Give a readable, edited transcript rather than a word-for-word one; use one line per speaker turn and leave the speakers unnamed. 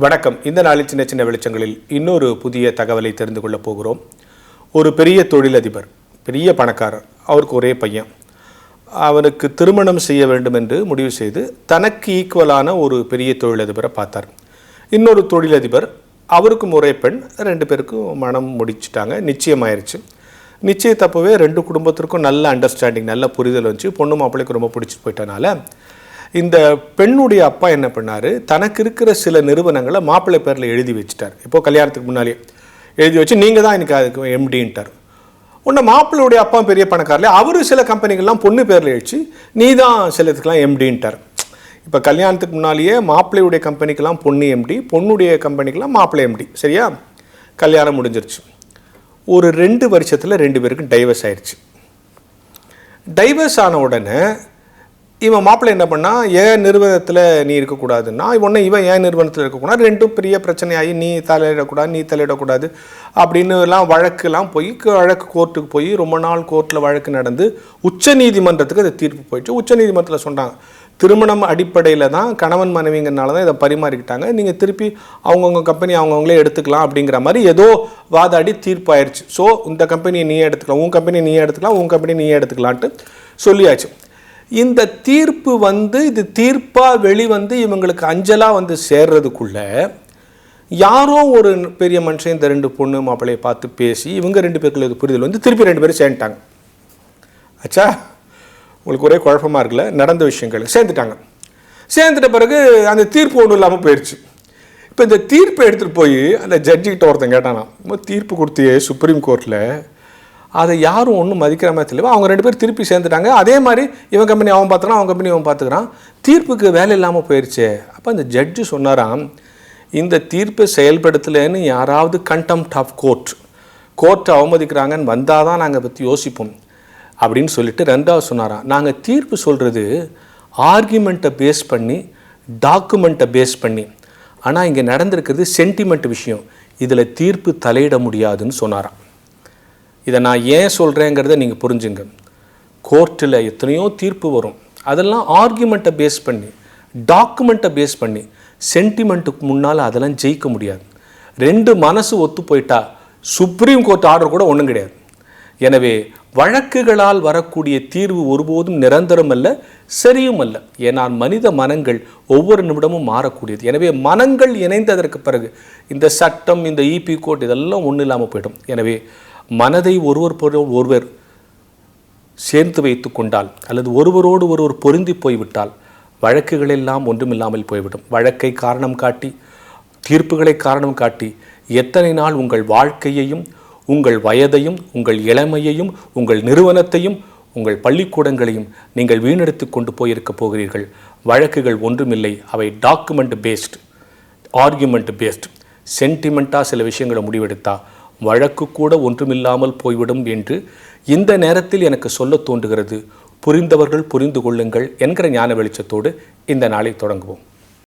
வணக்கம். இந்த நாளில் சின்ன சின்ன வெளிச்சங்களில் இன்னொரு புதிய தகவலை தெரிந்து கொள்ளப் போகிறோம். ஒரு பெரிய தொழிலதிபர், பெரிய பணக்காரர், அவருக்கு ஒரே பையன். அவனுக்கு திருமணம் செய்ய வேண்டும் என்று முடிவு செய்து தனக்கு ஈக்குவலான ஒரு பெரிய தொழிலதிபரை பார்த்தார். இன்னொரு தொழிலதிபர், அவருக்கும் ஒரே பெண், 2 பேருக்கும் மனம் முடிச்சிட்டாங்க, நிச்சயமாயிருச்சு. நிச்சயத்தப்பவே 2 குடும்பத்திற்கும் நல்ல அண்டர்ஸ்டாண்டிங், நல்ல புரிதல் வந்துச்சு. பொண்ணு மாப்பிள்ளைக்கு ரொம்ப பிடிச்சிட்டு போயிட்டனால இந்த பெண்ணுடைய அப்பா என்ன பண்ணார், தனக்கு இருக்கிற சில நிறுவனங்களை மாப்பிள்ளை பேரில் எழுதி வச்சுட்டார். இப்போது கல்யாணத்துக்கு முன்னாலே எழுதி வச்சு நீங்கள் தான் எனக்கு அதுக்கு எம்டின்ட்டார். உன்னை மாப்பிள்ளையுடைய அப்பா பெரிய பணக்காரில் அவர் சில கம்பெனிகள்லாம் பொண்ணு பேரில் எழுச்சி நீ தான் சிலத்துக்கெல்லாம் எம்டின்ட்டார். இப்போ கல்யாணத்துக்கு முன்னாலேயே மாப்பிள்ளையுடைய கம்பெனிக்கெல்லாம் பொண்ணு எம்டி, பொண்ணுடைய கம்பெனிக்கெல்லாம் மாப்பிள்ளை எம்டி. சரியா? கல்யாணம் முடிஞ்சிருச்சு. ஒரு 2 வருஷத்தில் 2 பேருக்கும் டைவர்ஸ் ஆயிடுச்சு. டைவர்ஸ் ஆன உடனே இவன் மாப்பிள்ளை என்ன பண்ணால், ஏன் நிறுவனத்தில் நீ இருக்கக்கூடாதுன்னா, இவன் ஏன் நிறுவனத்தில் இருக்கக்கூடாது, 2 பெரிய பிரச்சனையாகி நீ தலையிடக்கூடாது அப்படின்னுலாம் வழக்குலாம் போய் கோர்ட்டுக்கு போய் ரொம்ப நாள் கோர்ட்டில் வழக்கு நடந்து உச்ச நீதிமன்றத்துக்கு அது தீர்ப்பு போயிடுச்சு. உச்ச நீதிமன்றத்தில் சொன்னாங்க, திருமணம் அடிப்படையில் தான் கணவன் மனைவிங்கிறனால தான் இதை பரிமாறிக்கிட்டாங்க, நீங்கள் திருப்பி அவங்கவுங்க கம்பெனி அவங்கவுங்களே எடுத்துக்கலாம் அப்படிங்கிற மாதிரி ஏதோ வாதாடி தீர்ப்பாயிருச்சு. ஸோ இந்த கம்பெனியை நீயே எடுத்துக்கலாம், உன் கம்பெனியை நீயே எடுத்துக்கலாம், உன் கம்பெனியை நீயே எடுத்துக்கலான்ட்டு சொல்லியாச்சு. இந்த தீர்ப்பு இது தீர்ப்பாக வெளிவந்து இவங்களுக்கு அஞ்சலாக சேர்றதுக்குள்ள யாரோ ஒரு பெரிய மனுஷன் இந்த 2 பொண்ணு மாப்பிள்ளையை பார்த்து பேசி இவங்க 2 பேருக்குள்ள இது புரிதல் திருப்பி 2 பேரும் சேர்ந்துட்டாங்க. ஆச்சா, உங்களுக்கு ஒரே குழப்பமாக இருக்குல்ல? நடந்த விஷயங்கள் சேர்ந்துட்ட பிறகு அந்த தீர்ப்பு ஒன்றும் இல்லாமல் போயிடுச்சு. இப்போ இந்த தீர்ப்பை எடுத்துகிட்டு போய் அந்த ஜட்ஜிக்கிட்ட ஒருத்தன் கேட்டானா, தீர்ப்பு கொடுத்தியே சுப்ரீம் கோர்ட்டில், அதை யாரும் ஒன்றும் மதிக்கிற மாதிரி தெரியல. அவங்க 2 பேர் திருப்பி சேர்ந்துட்டாங்க. அதே மாதிரி இவன் கம்பெனி அவன் பார்த்துக்கிறான், அவன் கம்பெனி அவன் பார்த்துக்கிறான். தீர்ப்புக்கு வேலை இல்லாமல் போயிடுச்சே. அப்போ அந்த ஜட்ஜு சொன்னாராம், இந்த தீர்ப்பை செயல்படுத்தலைன்னு யாராவது கண்டெம்ப்ட் ஆஃப் கோர்ட்டை அவமதிக்கிறாங்கன்னு வந்தால் தான் நாங்கள் பற்றி யோசிப்போம் அப்படின்னு சொல்லிட்டு 2வது சொன்னாராம், நாங்கள் தீர்ப்பு சொல்கிறது ஆர்கியூமெண்ட்டை பேஸ் பண்ணி, டாக்குமெண்ட்டை பேஸ் பண்ணி. ஆனால் இங்கே நடந்திருக்கிறது சென்டிமெண்ட் விஷயம், இதில் தீர்ப்பு தலையிட முடியாதுன்னு சொன்னாராம். இதை நான் ஏன் சொல்கிறேங்கிறத நீங்கள் புரிஞ்சுங்க. கோர்ட்டில் எத்தனையோ தீர்ப்பு வரும், அதெல்லாம் ஆர்கியூமெண்ட்டை பேஸ் பண்ணி, டாக்குமெண்ட்டை பேஸ் பண்ணி. சென்டிமெண்ட்டுக்கு முன்னால் அதெல்லாம் ஜெயிக்க முடியாது. 2 மனசு ஒத்து போயிட்டா சுப்ரீம் கோர்ட் ஆர்டர் கூட ஒன்றும் கிடையாது. எனவே வழக்குகளால் வரக்கூடிய தீர்வு ஒருபோதும் நிரந்தரம் அல்ல, சரியும் அல்ல. ஏனால் மனித மனங்கள் ஒவ்வொரு நிமிடமும் மாறக்கூடியது. எனவே மனங்கள் இணைந்ததற்கு பிறகு இந்த சட்டம், இந்த இபி கோர்ட் இதெல்லாம் ஒன்றும் இல்லாமல் போயிடும். எனவே மனதை ஒருவர் சேர்த்து வைத்து கொண்டால் அல்லது ஒருவரோடு ஒருவர் பொருந்தி போய்விட்டால் வழக்குகள் எல்லாம் ஒன்றுமில்லாமல் போய்விடும். வழக்கை காரணம் காட்டி, தீர்ப்புகளை காரணம் காட்டி எத்தனை நாள் உங்கள் வாழ்க்கையையும், உங்கள் வயதையும், உங்கள் இளமையையும், உங்கள் நிறுவனத்தையும், உங்கள் பள்ளிக்கூடங்களையும் நீங்கள் வீணெடுத்து கொண்டு போயிருக்க போகிறீர்கள். வழக்குகள் ஒன்றுமில்லை, அவை டாக்குமெண்ட் பேஸ்டு, ஆர்கியூமெண்ட் பேஸ்டு. சென்டிமெண்ட்டாக சில விஷயங்களை முடிவெடுத்தா வழக்கு கூட ஒன்றுமில்லாமல் போய்விடும் என்று இந்த நேரத்தில் எனக்கு சொல்ல தோன்றுகிறது. புரிந்தவர்கள் புரிந்து கொள்ளுங்கள் என்கிற ஞான வெளிச்சத்தோடு இந்த நாளை தொடங்குவோம்.